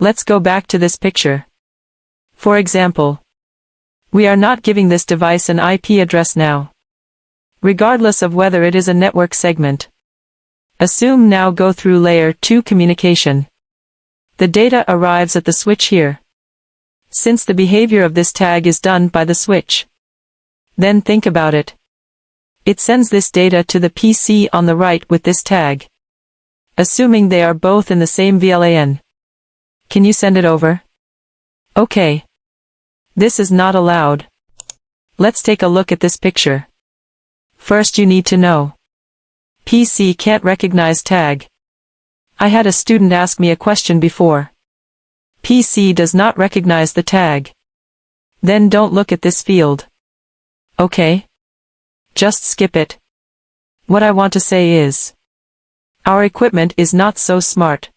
Let's go back to this picture. For example, we are not giving this device an IP address now, regardless of whether it is a network segment. Assume now go through layer 2 communication. The data arrives at the switch here. Since the behavior of this tag is done by the switch, then think about it. It sends this data to the PC on the right with this tag. Assuming they are both in the same VLAN. Can you send it over? Okay. This is not allowed. Let's take a look at this picture. First you need to know. PC can't recognize tag. I had a student ask me a question before. PC does not recognize the tag. Then don't look at this field. Okay? Just skip it. What I want to say is, our equipment is not so smart.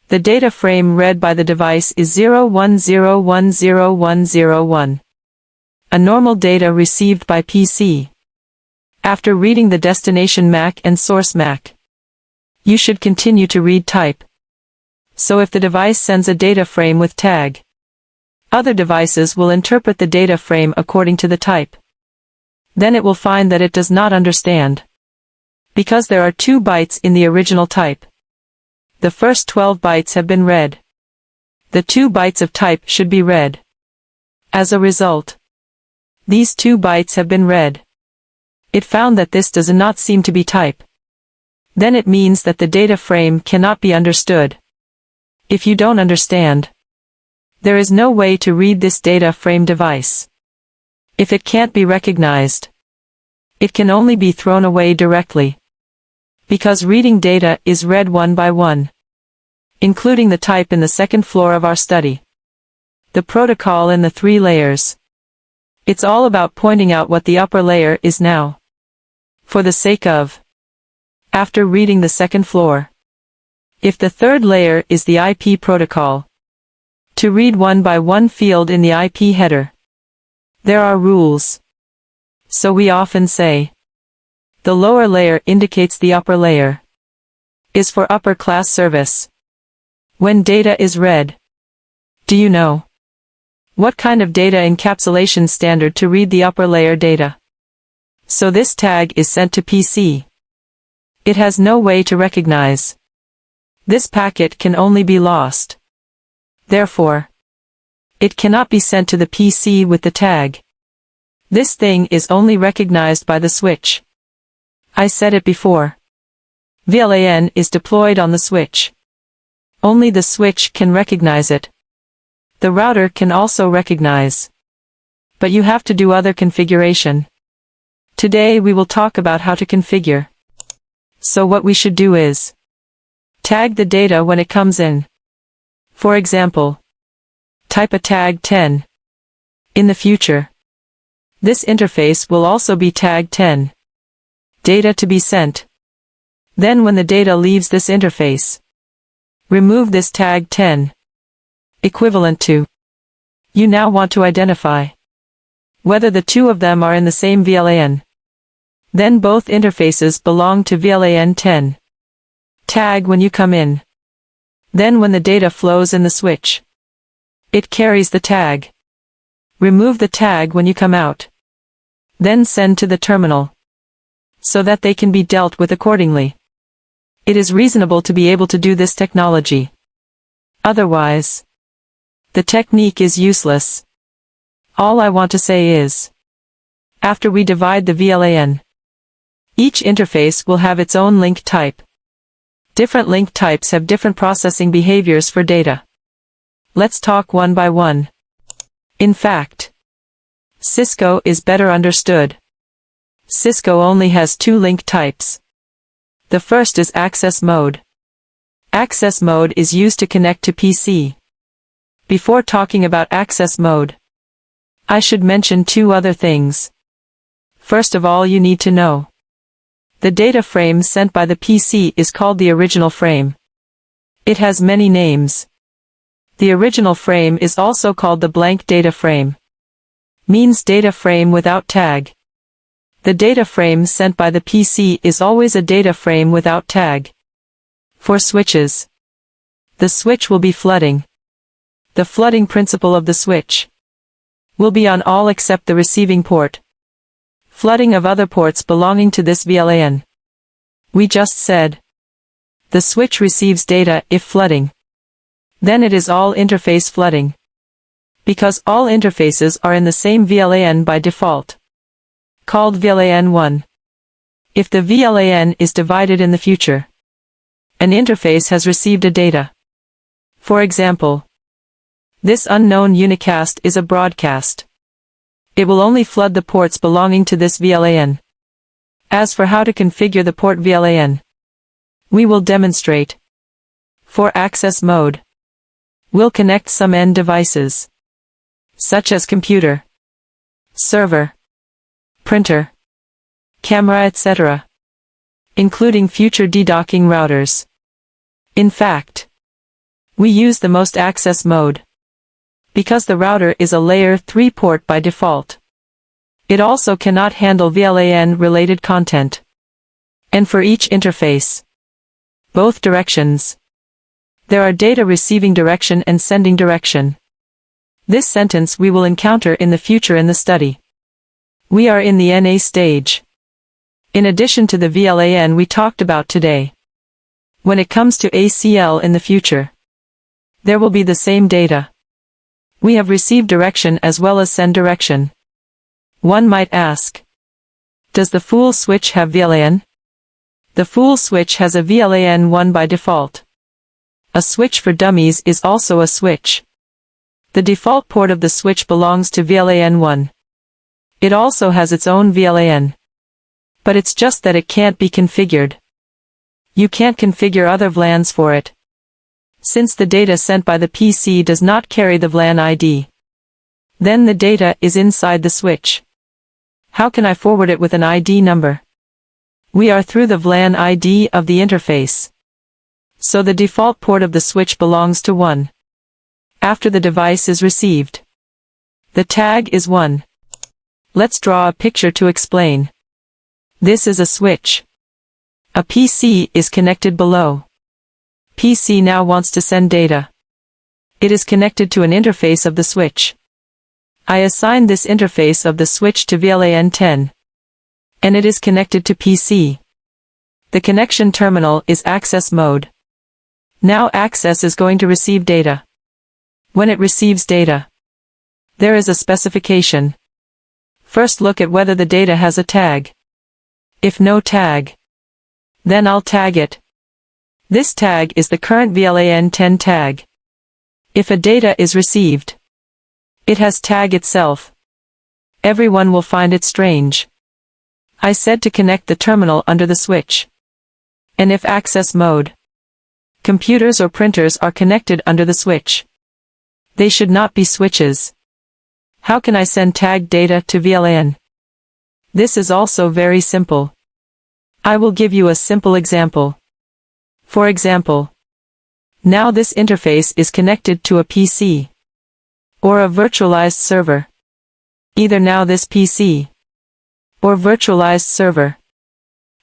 The data frame read by the device is 01010101. A normal data received by PC. After reading the destination MAC and source MAC, you should continue to read type. So if the device sends a data frame with tag, other devices will interpret the data frame according to the type. Then it will find that it does not understand. Because there are 2 bytes in the original type. The first 12 bytes have been read. The 2 bytes of type should be read. As a result, these 2 bytes have been read. It found that this does not seem to be type. Then it means that the data frame cannot be understood. If you don't understand, there is no way to read this data frame device. If it can't be recognized, it can only be thrown away directly. Because reading data is read one by one, including the type in the second floor of our study. The protocol in the 3 layers. It's all about pointing out what the upper layer is now. For the sake of, after reading the second floor, if the third layer is the IP protocol, to read one by one field in the IP header, there are rules. So we often say, the lower layer indicates the upper layer, is for upper class service. When data is read, do you know what kind of data encapsulation standard to read the upper layer data? So this tag is sent to PC. It has no way to recognize. This packet can only be lost. Therefore, it cannot be sent to the PC with the tag. This thing is only recognized by the switch. I said it before. VLAN is deployed on the switch. Only the switch can recognize it. The router can also recognize. But you have to do other configuration. Today we will talk about how to configure. So what we should do is tag the data when it comes in. For example, type a tag 10. In the future, this interface will also be tag 10. Data to be sent. Then when the data leaves this interface, remove this tag 10. Equivalent to. You now want to identify whether the 2 of them are in the same VLAN. Then both interfaces belong to VLAN 10. Tag when you come in. Then when the data flows in the switch, it carries the tag. Remove the tag when you come out. Then send to the terminal, so that they can be dealt with accordingly. It is reasonable to be able to do this technology. Otherwise, the technique is useless. All I want to say is, after we divide the VLAN, each interface will have its own link type. Different link types have different processing behaviors for data. Let's talk one by one. In fact, Cisco is better understood. Cisco only has 2 link types. The first is access mode. Access mode is used to connect to PC. Before talking about access mode, I should mention 2 other things. First of all, you need to know. The data frame sent by the PC is called the original frame. It has many names. The original frame is also called the blank data frame. Means data frame without tag. The data frame sent by the PC is always a data frame without tag. For switches, the switch will be flooding. The flooding principle of the switch will be on all except the receiving port. Flooding of other ports belonging to this VLAN. We just said the switch receives data if flooding. Then it is all interface flooding. Because all interfaces are in the same VLAN by default, called VLAN 1. If the VLAN is divided in the future, an interface has received a data. For example, this unknown unicast is a broadcast. It will only flood the ports belonging to this VLAN. As for how to configure the port VLAN, we will demonstrate. For access mode, we'll connect some end devices, such as computer, server, printer, camera, etc., including future dedocking routers. In fact, we use the most access mode, because the router is a layer 3 port by default. It also cannot handle VLAN-related content. And for each interface, both directions, there are data receiving direction and sending direction. This sentence we will encounter in the future in the study. We are in the NA stage. In addition to the VLAN we talked about today, when it comes to ACL in the future, there will be the same data. We have received direction as well as send direction. One might ask, does the full switch have VLAN? The full switch has a VLAN 1 by default. A switch for dummies is also a switch. The default port of the switch belongs to VLAN 1. It also has its own VLAN. But it's just that it can't be configured. You can't configure other VLANs for it, since the data sent by the PC does not carry the VLAN ID. Then the data is inside the switch. How can I forward it with an ID number? We are through the VLAN ID of the interface. So the default port of the switch belongs to 1. After the device is received, the tag is 1. Let's draw a picture to explain. This is a switch. A PC is connected below. PC now wants to send data. It is connected to an interface of the switch. I assign this interface of the switch to VLAN 10. And it is connected to PC. The connection terminal is access mode. Now access is going to receive data. When it receives data, there is a specification. First look at whether the data has a tag. If no tag, then I'll tag it. This tag is the current VLAN 10 tag. If a data is received, it has tag itself. Everyone will find it strange. I said to connect the terminal under the switch. And if access mode, computers or printers are connected under the switch, they should not be switches. How can I send tagged data to VLAN? This is also very simple. I will give you a simple example. For example, now this interface is connected to a PC or a virtualized server. Either now this PC or virtualized server.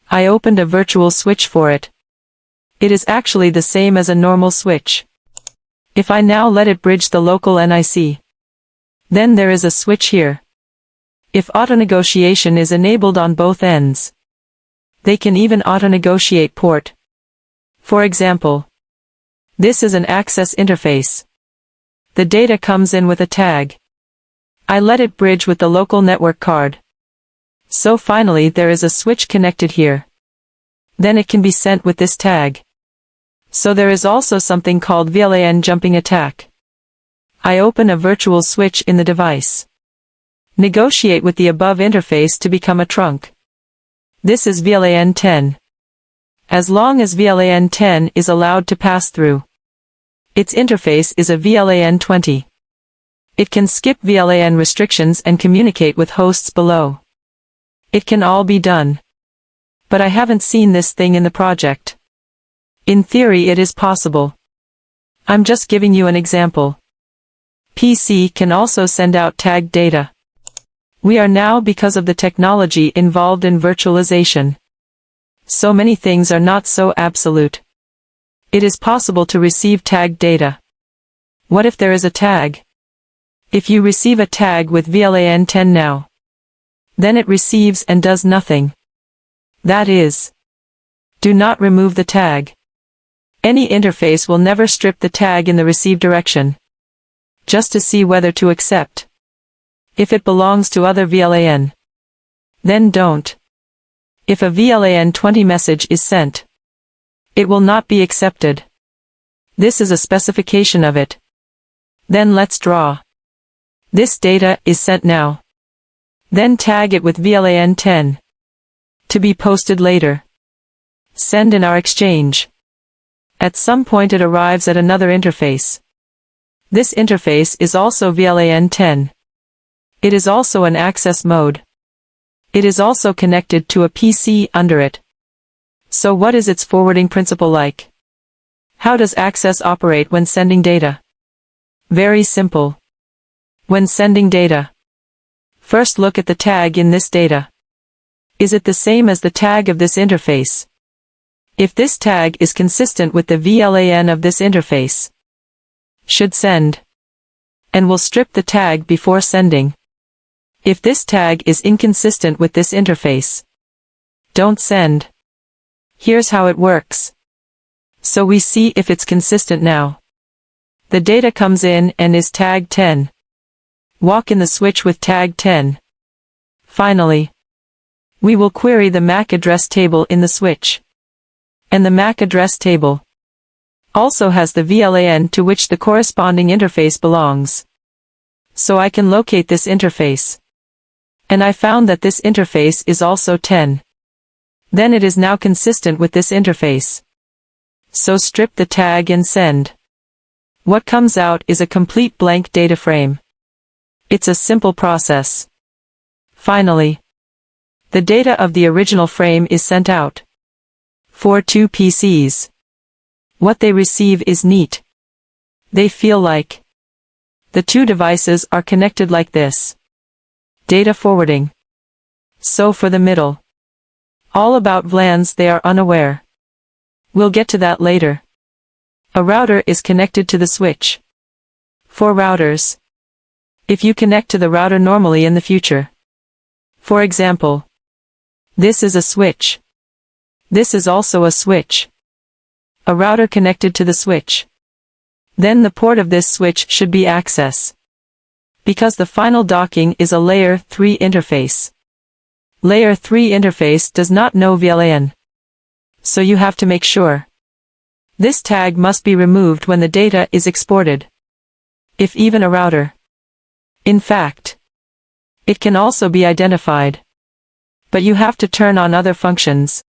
I opened a virtual switch for it. It is actually the same as a normal switch. If I now let it bridge the local NIC, then there is a switch here. If auto-negotiation is enabled on both ends, they can even auto-negotiate port. For example, this is an access interface. The data comes in with a tag. I let it bridge with the local network card. So finally there is a switch connected here. Then it can be sent with this tag. So there is also something called VLAN jumping attack. I open a virtual switch in the device. Negotiate with the above interface to become a trunk. This is VLAN 10. As long as VLAN 10 is allowed to pass through, its interface is a VLAN 20. It can skip VLAN restrictions and communicate with hosts below. It can all be done. But I haven't seen this thing in the project. In theory it is possible. I'm just giving you an example. PC can also send out tagged data. We are now because of the technology involved in virtualization. So many things are not so absolute. It is possible to receive tagged data. What if there is a tag? If you receive a tag with VLAN 10 now, then it receives and does nothing. That is, do not remove the tag. Any interface will never strip the tag in the receive direction, just to see whether to accept. If it belongs to other VLAN, then don't. If a VLAN 20 message is sent, it will not be accepted. This is a specification of it. Then let's draw. This data is sent now. Then tag it with VLAN 10. To be posted later. Send in our exchange. At some point it arrives at another interface. This interface is also VLAN 10. It is also an access mode. It is also connected to a PC under it. So what is its forwarding principle like? How does access operate when sending data? Very simple. When sending data, first look at the tag in this data. Is it the same as the tag of this interface? If this tag is consistent with the VLAN of this interface, should send, and will strip the tag before sending. If this tag is inconsistent with this interface, don't send. Here's how it works. So we see if it's consistent now. The data comes in and is tagged 10. Walk in the switch with tag 10. Finally, we will query the MAC address table in the switch. And the MAC address table also has the VLAN to which the corresponding interface belongs. So I can locate this interface. And I found that this interface is also 10. Then it is now consistent with this interface. So strip the tag and send. What comes out is a complete blank data frame. It's a simple process. Finally, the data of the original frame is sent out. For two PCs. What they receive is neat. They feel like the two devices are connected like this. Data forwarding. So for the middle. All about VLANs they are unaware. We'll get to that later. A router is connected to the switch. For routers. If you connect to the router normally in the future. For example, this is a switch. This is also a switch. A router connected to the switch. Then the port of this switch should be access. Because the final docking is a layer 3 interface. Layer 3 interface does not know VLAN. So you have to make sure. This tag must be removed when the data is exported. If even a router. In fact, it can also be identified. But you have to turn on other functions.